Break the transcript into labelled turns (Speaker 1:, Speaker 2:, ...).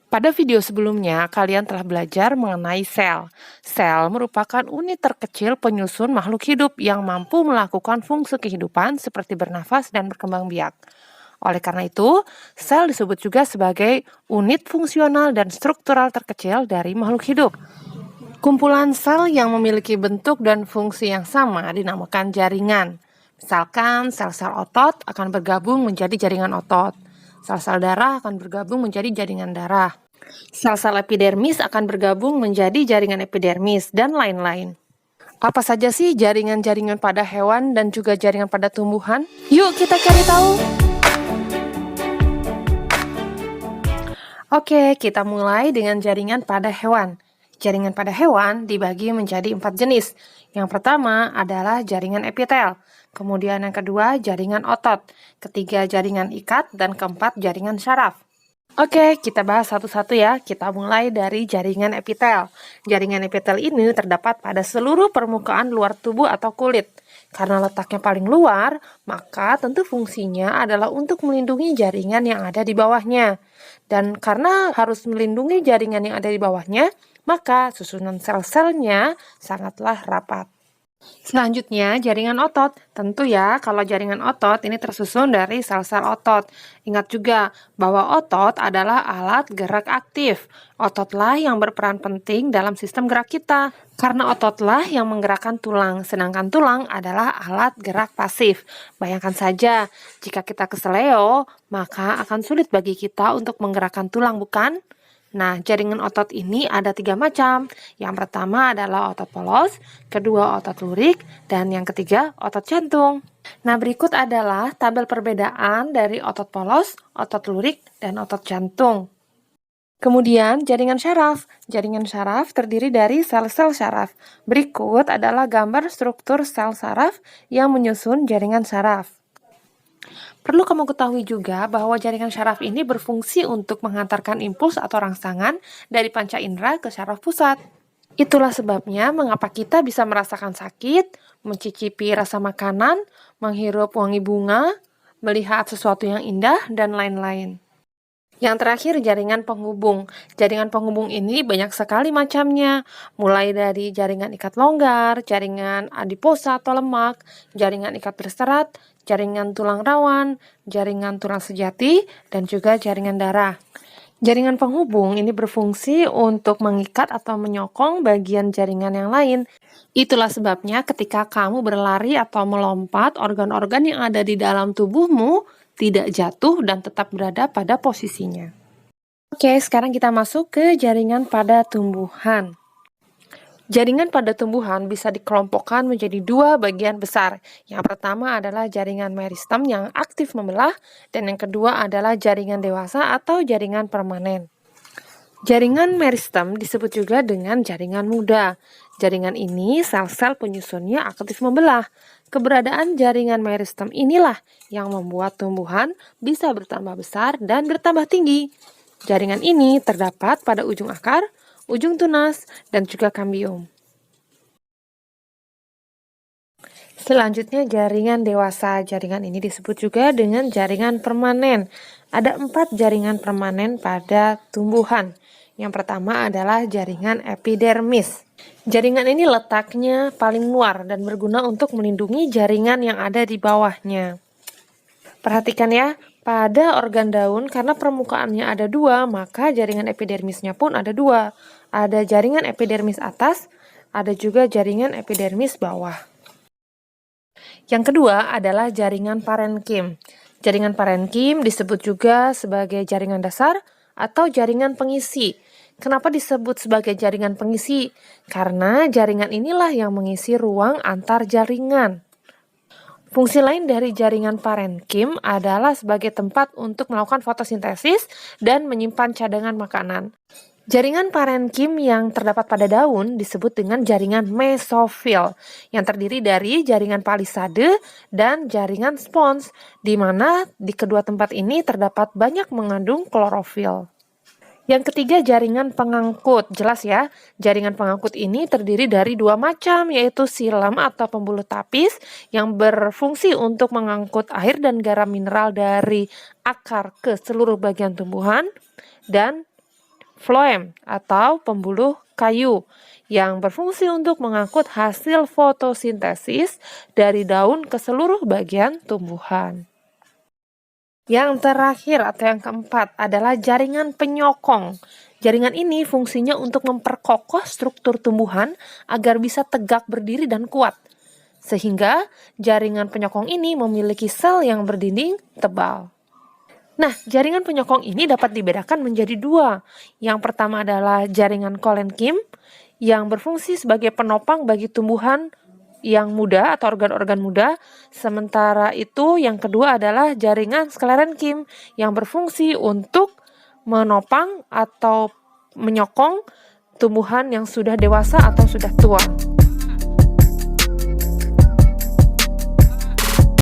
Speaker 1: Pada video sebelumnya, kalian telah belajar mengenai sel. Sel merupakan unit terkecil penyusun makhluk hidup yang mampu melakukan fungsi kehidupan seperti bernafas dan berkembang biak. Oleh karena itu, sel disebut juga sebagai unit fungsional dan struktural terkecil dari makhluk hidup. Kumpulan sel yang memiliki bentuk dan fungsi yang sama dinamakan jaringan. Misalkan sel-sel otot akan bergabung menjadi jaringan otot. Sel-sel darah akan bergabung menjadi jaringan darah. Sel-sel epidermis akan bergabung menjadi jaringan epidermis, dan lain-lain. Apa saja sih jaringan-jaringan pada hewan dan juga jaringan pada tumbuhan? Yuk kita cari tahu! Oke, kita mulai dengan jaringan pada hewan. Jaringan pada hewan dibagi menjadi 4 jenis. Yang pertama adalah jaringan epitel, kemudian yang kedua jaringan otot, ketiga jaringan ikat, dan keempat jaringan syaraf. Oke, kita bahas satu-satu ya. Kita mulai dari jaringan epitel. Jaringan epitel ini terdapat pada seluruh permukaan luar tubuh atau kulit. Karena letaknya paling luar, maka tentu fungsinya adalah untuk melindungi jaringan yang ada di bawahnya. Dan karena harus melindungi jaringan yang ada di bawahnya, maka susunan sel-selnya sangatlah rapat. Selanjutnya, jaringan otot. Tentu ya, kalau jaringan otot ini tersusun dari sel-sel otot. Ingat juga bahwa otot adalah alat gerak aktif. Ototlah yang berperan penting dalam sistem gerak kita. Karena ototlah yang menggerakkan tulang, sedangkan tulang adalah alat gerak pasif. Bayangkan saja, jika kita keseleo, maka akan sulit bagi kita untuk menggerakkan tulang, bukan? Nah, jaringan otot ini ada 3 macam. Yang pertama adalah otot polos, kedua otot lurik, dan yang ketiga otot jantung. Nah, berikut adalah tabel perbedaan dari otot polos, otot lurik, dan otot jantung. Kemudian, jaringan syaraf. Jaringan syaraf terdiri dari sel-sel syaraf. Berikut adalah gambar struktur sel syaraf yang menyusun jaringan syaraf. Perlu kamu ketahui juga bahwa jaringan syaraf ini berfungsi untuk menghantarkan impuls atau rangsangan dari panca indera ke syaraf pusat. Itulah sebabnya mengapa kita bisa merasakan sakit, mencicipi rasa makanan, menghirup wangi bunga, melihat sesuatu yang indah, dan lain-lain. Yang terakhir, jaringan penghubung. Jaringan penghubung ini banyak sekali macamnya, mulai dari jaringan ikat longgar, jaringan adiposa atau lemak, jaringan ikat berserat, jaringan tulang rawan, jaringan tulang sejati, dan juga jaringan darah. Jaringan penghubung ini berfungsi untuk mengikat atau menyokong bagian jaringan yang lain. Itulah sebabnya ketika kamu berlari atau melompat, organ-organ yang ada di dalam tubuhmu tidak jatuh dan tetap berada pada posisinya. Oke, sekarang kita masuk ke jaringan pada tumbuhan. Jaringan pada tumbuhan bisa dikelompokkan menjadi 2 bagian besar. Yang pertama adalah jaringan meristem yang aktif membelah, dan yang kedua adalah jaringan dewasa atau jaringan permanen. Jaringan meristem disebut juga dengan jaringan muda. Jaringan ini sel-sel penyusunnya aktif membelah. Keberadaan jaringan meristem inilah yang membuat tumbuhan bisa bertambah besar dan bertambah tinggi. Jaringan ini terdapat pada ujung akar, ujung tunas, dan juga kambium. Selanjutnya jaringan dewasa. Jaringan ini disebut juga dengan jaringan permanen. Ada 4 jaringan permanen pada tumbuhan. Yang pertama adalah jaringan epidermis. Jaringan ini letaknya paling luar dan berguna untuk melindungi jaringan yang ada di bawahnya. Perhatikan ya, pada organ daun karena permukaannya ada 2, maka jaringan epidermisnya pun ada 2. Ada jaringan epidermis atas, ada juga jaringan epidermis bawah. Yang kedua adalah jaringan parenkim. Jaringan parenkim disebut juga sebagai jaringan dasar atau jaringan pengisi. Kenapa disebut sebagai jaringan pengisi? Karena jaringan inilah yang mengisi ruang antar jaringan. Fungsi lain dari jaringan parenkim adalah sebagai tempat untuk melakukan fotosintesis dan menyimpan cadangan makanan. Jaringan parenkim yang terdapat pada daun disebut dengan jaringan mesofil, yang terdiri dari jaringan palisade dan jaringan spons, di mana di kedua tempat ini terdapat banyak mengandung klorofil. Yang ketiga, jaringan pengangkut. Jelas ya, jaringan pengangkut ini terdiri dari 2 macam, yaitu silem atau pembuluh tapis yang berfungsi untuk mengangkut air dan garam mineral dari akar ke seluruh bagian tumbuhan, dan floem atau pembuluh kayu yang berfungsi untuk mengangkut hasil fotosintesis dari daun ke seluruh bagian tumbuhan. Yang terakhir atau yang keempat adalah jaringan penyokong. Jaringan ini fungsinya untuk memperkokoh struktur tumbuhan agar bisa tegak berdiri dan kuat. Sehingga jaringan penyokong ini memiliki sel yang berdinding tebal. Nah, jaringan penyokong ini dapat dibedakan menjadi dua. Yang pertama adalah jaringan kolenkim yang berfungsi sebagai penopang bagi tumbuhan yang muda atau organ-organ muda. Sementara itu yang kedua adalah jaringan sklerenkim yang berfungsi untuk menopang atau menyokong tumbuhan yang sudah dewasa atau sudah tua.